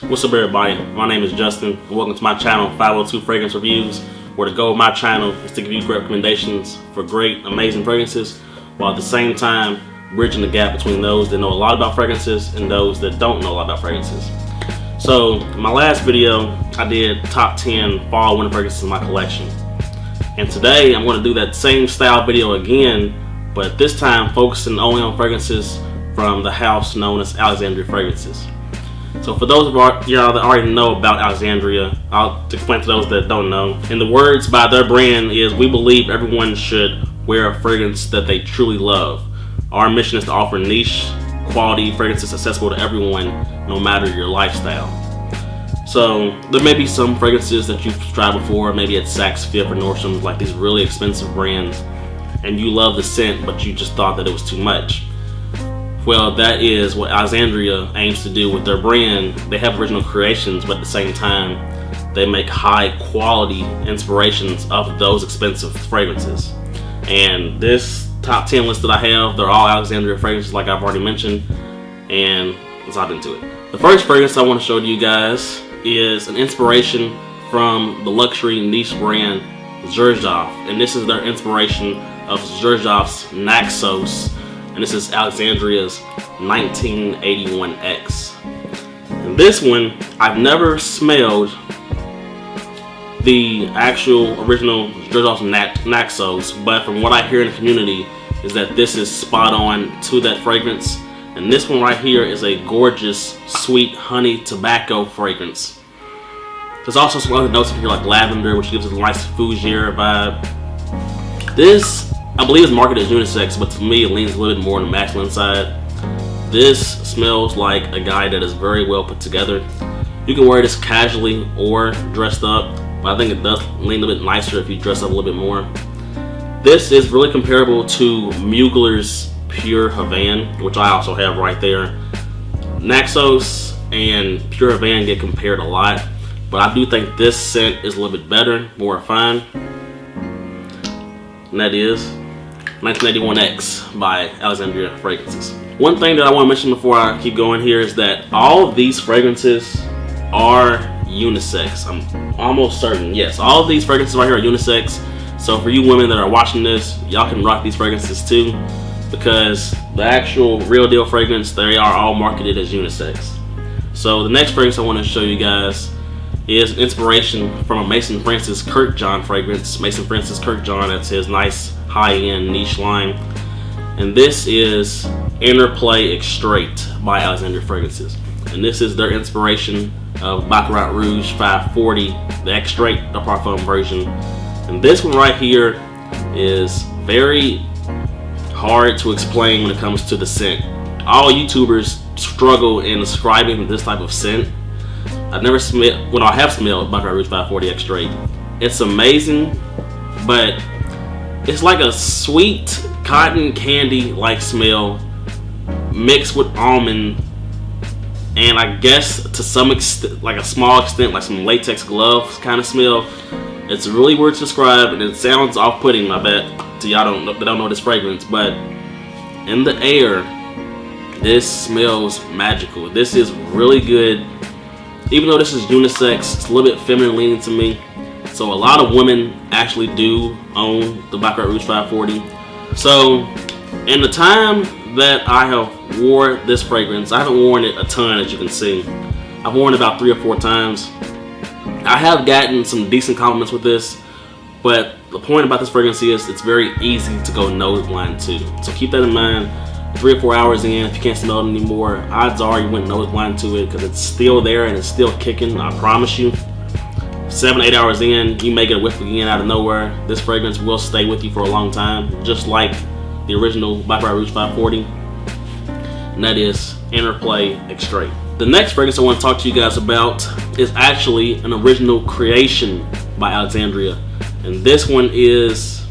What's up, everybody? My name is Justin, and welcome to my channel, 502 Fragrance Reviews, where the goal of my channel is to give you great recommendations for great, amazing fragrances, while at the same time bridging the gap between those that know a lot about fragrances and those that don't know a lot about fragrances. So, in my last video, I did top 10 fall winter fragrances in my collection. And today, I'm going to do that same style video again, but this time focusing only on fragrances from the house known as Alexandria Fragrances. So for those of y'all that already know about Alexandria, I'll explain to those that don't know. And the words by their brand is, we believe everyone should wear a fragrance that they truly love. Our mission is to offer niche, quality fragrances accessible to everyone, no matter your lifestyle. So there may be some fragrances that you've tried before, maybe at Saks Fifth or Nordstrom, like these really expensive brands, and you love the scent, but you just thought that it was too much. Well, that is what Alexandria aims to do with their brand. They have original creations, but at the same time, they make high quality inspirations of those expensive fragrances. And this top 10 list that I have, they're all Alexandria fragrances like I've already mentioned, and let's hop into it. The first fragrance I want to show to you guys is an inspiration from the luxury niche brand Xerjoff, and this is their inspiration of Xerjoff's Naxoxs. And this is Alexandria's 1981X. And this one, I've never smelled the actual original Xerjoff's Naxoxs, but from what I hear in the community is that this is spot on to that fragrance. And this one right here is a gorgeous, sweet honey tobacco fragrance. There's also some other notes in here like lavender, which gives it a nice fougere vibe. This, I believe, it's marketed as unisex, but to me it leans a little bit more on the masculine side. This smells like a guy that is very well put together. You can wear this casually or dressed up, but I think it does lean a bit nicer if you dress up a little bit more. This is really comparable to Mugler's Pure Havane, which I also have right there. Naxoxs and Pure Havane get compared a lot, but I do think this scent is a little bit better, more refined. And that is 1981X by Alexandria Fragrances. One thing that I want to mention before I keep going here is that all of these fragrances are unisex. I'm almost certain. Yes, all of these fragrances right here are unisex. So for you women that are watching this, y'all can rock these fragrances too, because the actual real deal fragrance, they are all marketed as unisex. So the next fragrance I want to show you guys is inspiration from a Mason Francis Kirkjohn fragrance. Mason Francis Kirkjohn, that's his nice high-end niche line. And this is Interplay Extrait by Alexandria Fragrances. And this is their inspiration of Baccarat Rouge 540, the Extrait, the Parfum version. And this one right here is very hard to explain when it comes to the scent. All YouTubers struggle in describing this type of scent. I've never smelled, well, I have smelled Baccarat Rouge 540 Extrait. It's amazing, but it's like a sweet cotton candy like smell mixed with almond, and I guess to some extent, like a small extent, like some latex gloves kind of smell. It's really weird to describe, and it sounds off-putting, I bet, to y'all that don't know this fragrance, but in the air, this smells magical. This is really good. Even though this is unisex, it's a little bit feminine leaning to me. So a lot of women actually do own the Baccarat Rouge 540. So in the time that I have wore this fragrance, I haven't worn it a ton, as you can see. I've worn it about 3 or 4 times. I have gotten some decent compliments with this, but the point about this fragrance is it's very easy to go nose blind to. So keep that in mind. 3 or 4 hours in, if you can't smell it anymore, odds are you went nose blind to it, because it's still there and it's still kicking, I promise you. 7 or 8 hours in, you may get a whiff again out of nowhere. This fragrance will stay with you for a long time, just like the original Baccarat Rouge 540, and that is Interplay Extrait. The next fragrance I want to talk to you guys about is actually an original creation by Alexandria, and this one is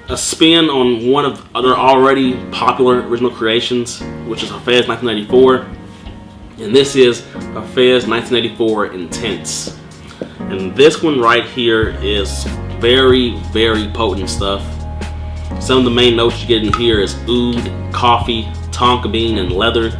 a spin on one of their already popular original creations, which is Hafez 1984, and this is Hafez 1984 Intense. And this one right here is very, very potent stuff. Some of the main notes you get in here is oud, coffee, tonka bean, and leather.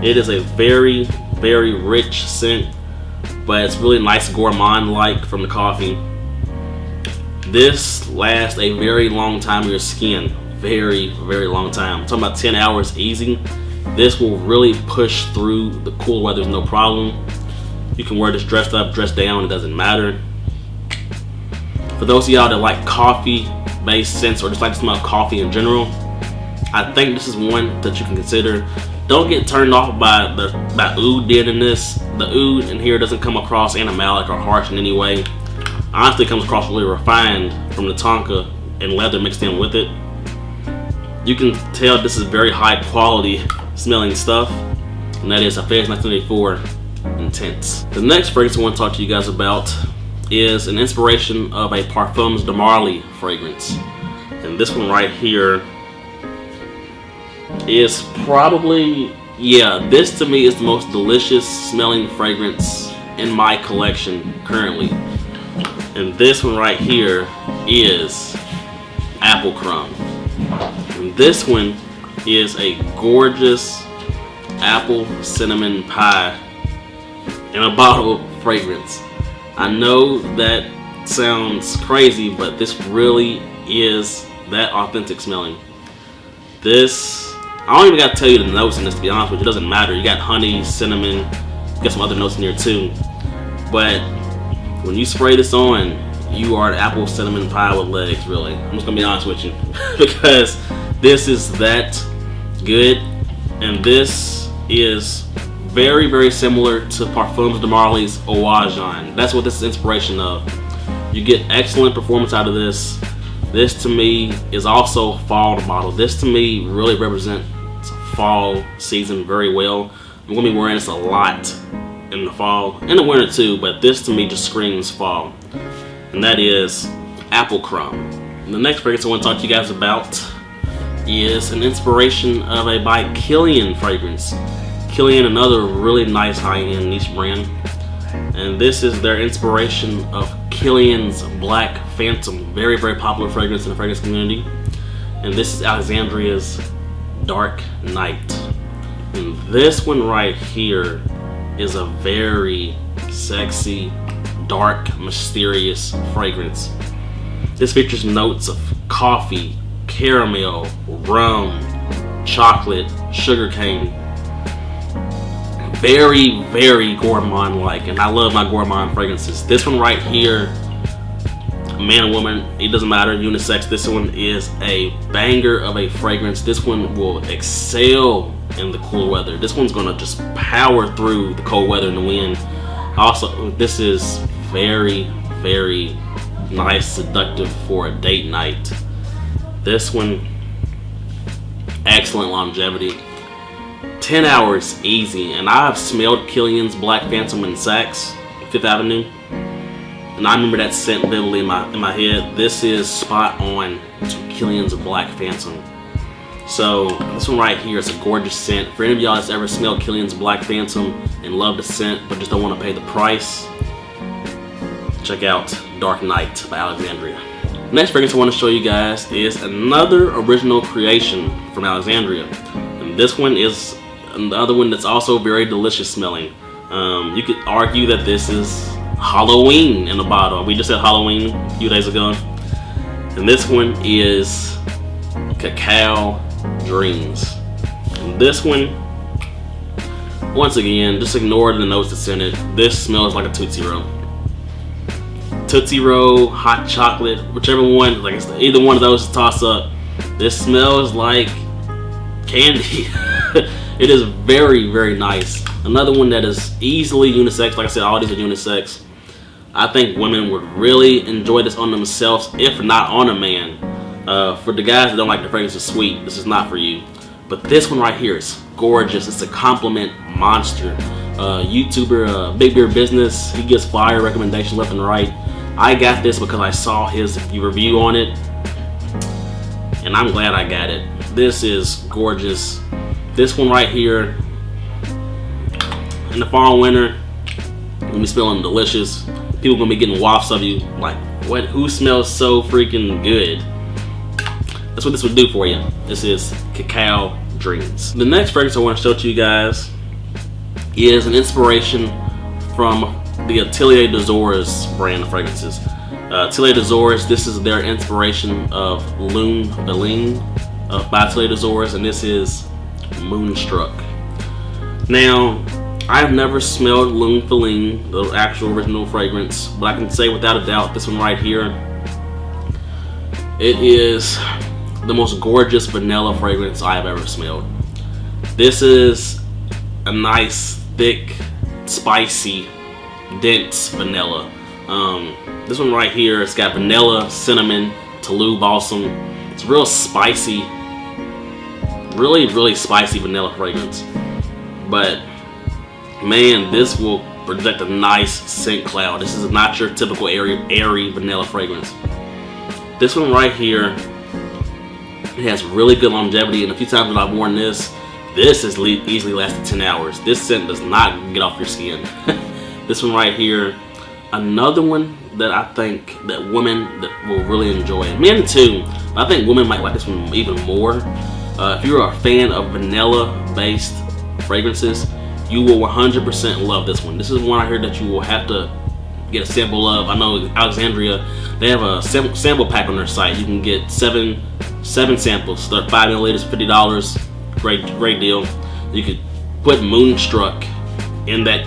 It is a very, very rich scent, but it's really nice gourmand-like from the coffee. This lasts a very long time on your skin. Very, very long time. I'm talking about 10 hours easy. This will really push through the cool weather, no problem. You can wear this dressed up, dressed down, it doesn't matter. For those of y'all that like coffee-based scents or just like to smell coffee in general, I think this is one that you can consider. Don't get turned off by oud in this. The oud in here doesn't come across animalic or harsh in any way. Honestly, it comes across really refined from the tonka and leather mixed in with it. You can tell this is very high quality smelling stuff, and that is a Fez 1984 Intense. The next fragrance I want to talk to you guys about is an inspiration of a Parfums de Marly fragrance. And this one right here is probably, this to me is the most delicious smelling fragrance in my collection currently. And this one right here is Apple Crumb. And this one is a gorgeous apple cinnamon pie in a bottle fragrance. I know that sounds crazy, but this really is that authentic smelling. This, I don't even got to tell you the notes in this, to be honest with you. It doesn't matter. You got honey, cinnamon, you got some other notes in here too. But when you spray this on, you are an apple cinnamon pie with legs, really. I'm just gonna be honest with you. Because this is that good. And this is very, very similar to Parfums de Marly's Eau Jaune. That's what this is inspiration of. You get excellent performance out of this. This to me is also fall to bottle. This to me really represents fall season very well. I'm gonna be wearing this a lot in the fall, in the winter too, but this to me just screams fall. And that is Apple Crumb. And the next fragrance I want to talk to you guys about is an inspiration of a by Kilian fragrance. Kilian, another really nice high-end niche brand. And this is their inspiration of Kilian's Black Phantom. Very, very popular fragrance in the fragrance community. And this is Alexandria's Dark Night. And this one right here is a very sexy, dark, mysterious fragrance. This features notes of coffee, caramel, rum, chocolate, sugarcane. Very, very gourmand-like, and I love my gourmand fragrances. This one right here, man or woman, it doesn't matter, unisex. This one is a banger of a fragrance. This one will excel in the cool weather. This one's gonna just power through the cold weather and the wind. Also, this is very, very nice, seductive for a date night. This one, excellent longevity. 10 hours easy, and I have smelled Kilian's Black Phantom in Saks, Fifth Avenue, and I remember that scent vividly in my head. This is spot on to Kilian's Black Phantom. So this one right here is a gorgeous scent. For any of y'all that's ever smelled Kilian's Black Phantom and love the scent but just don't want to pay the price, check out Dark Night by Alexandria. The next fragrance I want to show you guys is another original creation from Alexandria, and this one is another one that's also very delicious smelling. You could argue that this is Halloween in a bottle. We just said Halloween a few days ago. And this one is Cacao Dreams. And this one, once again, just ignore the notes that's in it. This smells like a Tootsie Roll. Tootsie Roll, hot chocolate, whichever one, like it's either one of those to toss up. This smells like candy. It is very, very nice. Another one that is easily unisex. Like I said, all these are unisex. I think women would really enjoy this on themselves, if not on a man. For the guys that don't like the fragrance is sweet, this is not for you. But this one right here is gorgeous. It's a compliment monster. YouTuber, Big Beer Business, he gives fire recommendations left and right. I got this because I saw his review on it, and I'm glad I got it. This is gorgeous. This one right here, in the fall and winter, gonna be smelling delicious. People gonna be getting wafts of you, like, what? Who smells so freaking good? That's what this would do for you. This is Cacao Dreams. The next fragrance I want to show to you guys is an inspiration from the Atelier des Ors brand of fragrances. Atelier des Ors, this is their inspiration of Lune Feline by Atelier des Ors, and this is Moonstruck. Now, I've never smelled Lune Feline, the actual original fragrance, but I can say without a doubt, this one right here, it is the most gorgeous vanilla fragrance I've ever smelled. This is a nice, thick, spicy, dense vanilla. This one right here, it's got vanilla, cinnamon, Toulouse balsam. It's real spicy, really spicy vanilla fragrance. But man, this will project a nice scent cloud. This is not your typical airy vanilla fragrance. This one right here, it has really good longevity, and a few times that I've worn this has easily lasted 10 hours. This scent does not get off your skin. This one right here, another one that I think that women that will really enjoy. Men too, but I think women might like this one even more. If you're a fan of vanilla-based fragrances, you will 100% love this one. This is one I heard that you will have to get a sample of. I know Alexandria, they have a sample pack on their site. You can get seven samples. They're 5 milliliters, $50. Great deal. You could put Moonstruck in that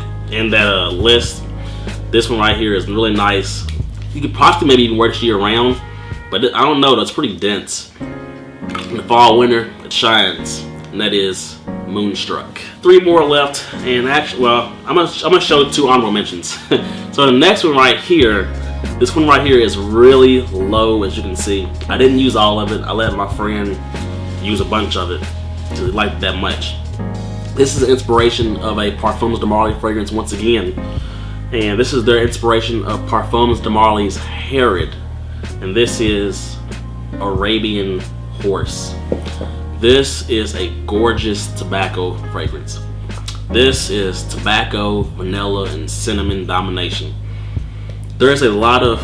list. This one right here is really nice. You could possibly maybe even wear this year round, but I don't know, that's pretty dense. In the fall, winter, it shines, and that is Moonstruck. 3 more left, and actually, well, I'm gonna show 2 honorable mentions. So the next one right here, this one right here is really low, as you can see. I didn't use all of it. I let my friend use a bunch of it because he liked it that much. This is an inspiration of a Parfums de Marly fragrance once again. And this is their inspiration of Parfums de Marly's Herod. And this is Arabian Horse. This is a gorgeous tobacco fragrance. This is tobacco, vanilla, and cinnamon domination. There's a lot of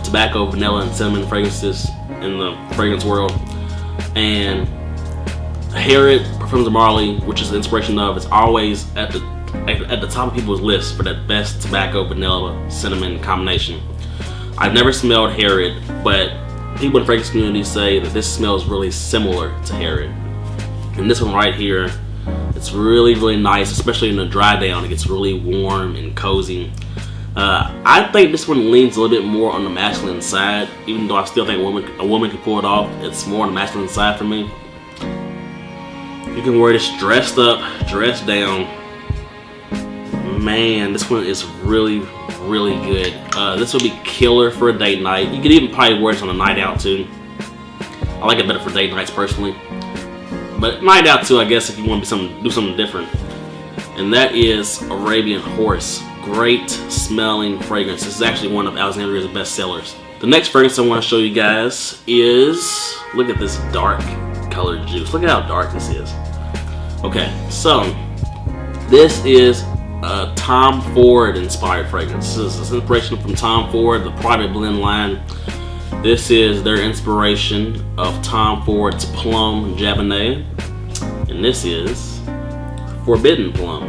tobacco, vanilla, and cinnamon fragrances in the fragrance world. And Herod, Parfums de Marly, which is the inspiration of, is always at the top of people's list for that best tobacco, vanilla, cinnamon combination. I've never smelled Herod, but people in the fragrance community say that this smells really similar to Herod. And this one right here, it's really nice, especially in the dry down. It gets really warm and cozy. I think this one leans a little bit more on the masculine side, even though I still think a woman can pull it off. It's more on the masculine side for me. You can wear this dressed up, dressed down. Man, this one is really good. This will be killer for a date night. You could even probably wear this on a night out too. I like it better for date nights personally, but night out too, I guess, if you want to do something different. And that is Arabian Horse. Great smelling fragrance. This is actually one of Alexandria's best sellers. The next fragrance I want to show you guys is, look at this dark colored juice. Look at how dark this is. Okay, so this is a Tom Ford inspired fragrance. This is inspiration from Tom Ford, the private blend line. This is their inspiration of Tom Ford's Plum Jabonet, and this is Forbidden Plum.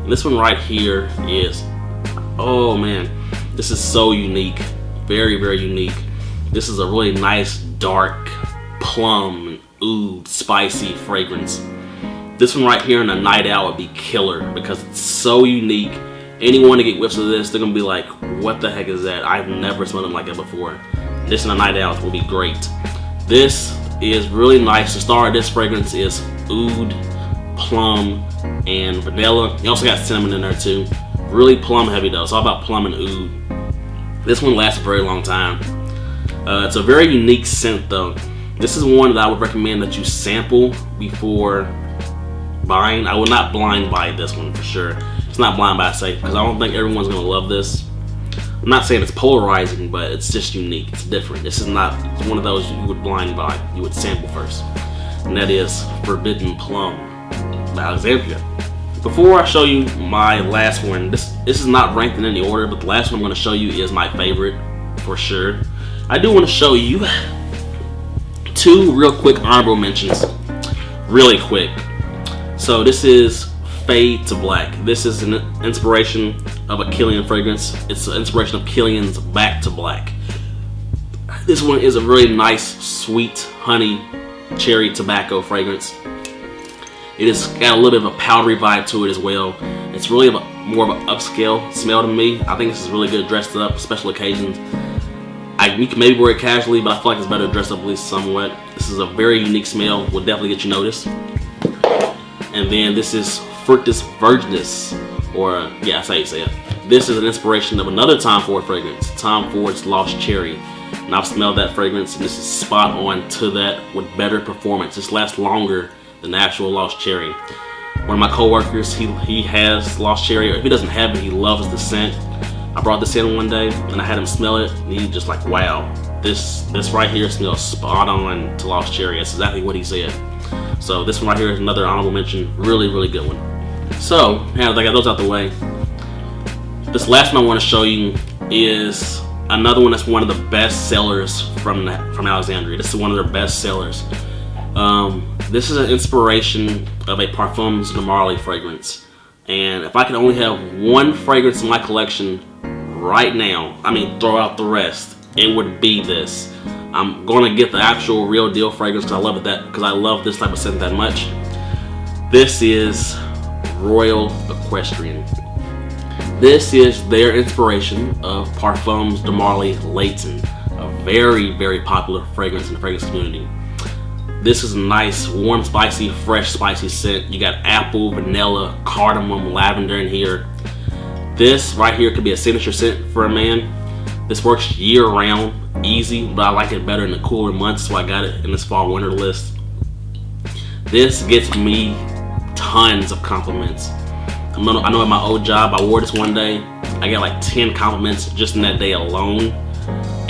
And this one right here is, oh man, this is so unique, very unique. This is a really nice dark plum and oud spicy fragrance. This one right here on a night out would be killer because it's so unique. Anyone to get whiffs of this, they're gonna be like, what the heck is that? I've never smelled it like that before. This on a night out will be great. This is really nice. The star of this fragrance is oud, plum, and vanilla. You also got cinnamon in there too. Really plum heavy though. It's all about plum and oud. This one lasts a very long time. It's a very unique scent though. This is one that I would recommend that you sample before buying. I will not blind buy this one for sure. It's not blind buy safe because I don't think everyone's gonna love this. I'm not saying it's polarizing, but it's just unique. It's different. This is not one of those you would blind buy. You would sample first, and that is Forbidden Plum by Alexandria. Before I show you my last one, this is not ranked in any order, but the last one I'm going to show you is my favorite for sure. I do want to show you 2 real quick honorable mentions, really quick. So this is Fade to Black. This is an inspiration of a Killian fragrance. It's an inspiration of Killian's Back to Black. This one is a really nice, sweet, honey, cherry tobacco fragrance. It has got a little bit of a powdery vibe to it as well. It's really more of an upscale smell to me. I think this is really good dressed up, special occasions. You can maybe wear it casually, but I feel like it's better dressed up at least somewhat. This is a very unique smell, will definitely get you noticed. And then this is Fructus Virginis, or yeah, that's how you say it. This is an inspiration of another Tom Ford fragrance, Tom Ford's Lost Cherry. And I've smelled that fragrance, and this is spot on to that with better performance. This lasts longer than the actual Lost Cherry. One of my co-workers, he has Lost Cherry, or if he doesn't have it, he loves the scent. I brought this in one day, and I had him smell it, and he just like, wow, this right here smells spot on to Lost Cherry. That's exactly what he said. So this one right here is another honorable mention, really, really good one. So, now that I got those out the way, this last one I want to show you is another one that's one of the best sellers from Alexandria. This is one of their best sellers. This is an inspiration of a Parfums de Marly fragrance. And if I could only have one fragrance in my collection right now, I mean throw out the rest, it would be this. I'm going to get the actual real deal fragrance because I love this type of scent that much. This is Royal Equestrian. This is their inspiration of Parfums de Marly Layton, a very, very popular fragrance in the fragrance community. This is a nice, warm, spicy, fresh, spicy scent. You got apple, vanilla, cardamom, lavender in here. This right here could be a signature scent for a man. This works year round, easy, but I like it better in the cooler months, so I got it in this fall winter list. This gets me tons of compliments. I know at my old job, I wore this one day. I got like 10 compliments just in that day alone,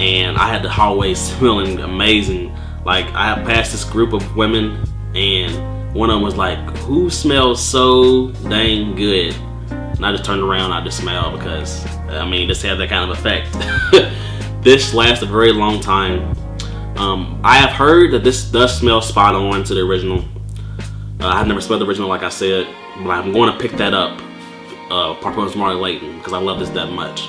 and I had the hallway smelling amazing. Like, I passed this group of women, and one of them was like, "Who smells so dang good?" And I just turned around, I just smiled because, I mean, this had that kind of effect. This lasts a very long time. I have heard that this does smell spot on to the original. I've never smelled the original, like I said, but I'm going to pick that up, Parfums de Marly Layton, because I love this that much.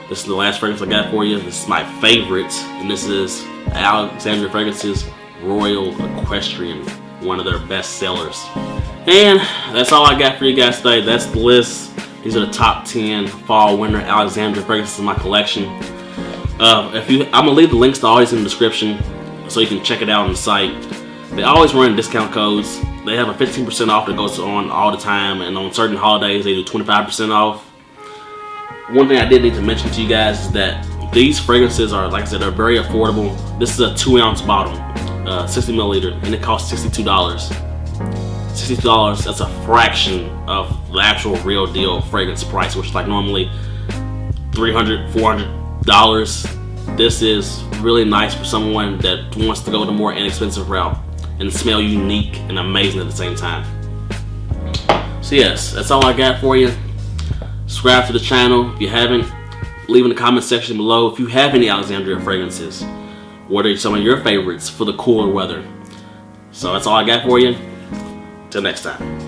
This is the last fragrance I got for you. This is my favorite, and this is Alexandria Fragrances Royal Equestrian, one of their best sellers. And that's all I got for you guys today. That's the list. These are the top 10 fall winter Alexandria fragrances in my collection. I'm gonna leave the links to all these in the description so you can check it out on the site. They always run discount codes. They have a 15% off that goes on all the time, and on certain holidays they do 25% off. One thing I did need to mention to you guys is that these fragrances are, like I said, they're very affordable. This is a 2-ounce bottle, 60 milliliter, and it costs $62. $62, that's a fraction of the actual real deal fragrance price, which is like normally $300, $400. This is really nice for someone that wants to go the more inexpensive route and smell unique and amazing at the same time. So yes, that's all I got for you. Subscribe to the channel if you haven't. Leave in the comment section below if you have any Alexandria fragrances. What are some of your favorites for the cooler weather? So that's all I got for you. Till next time.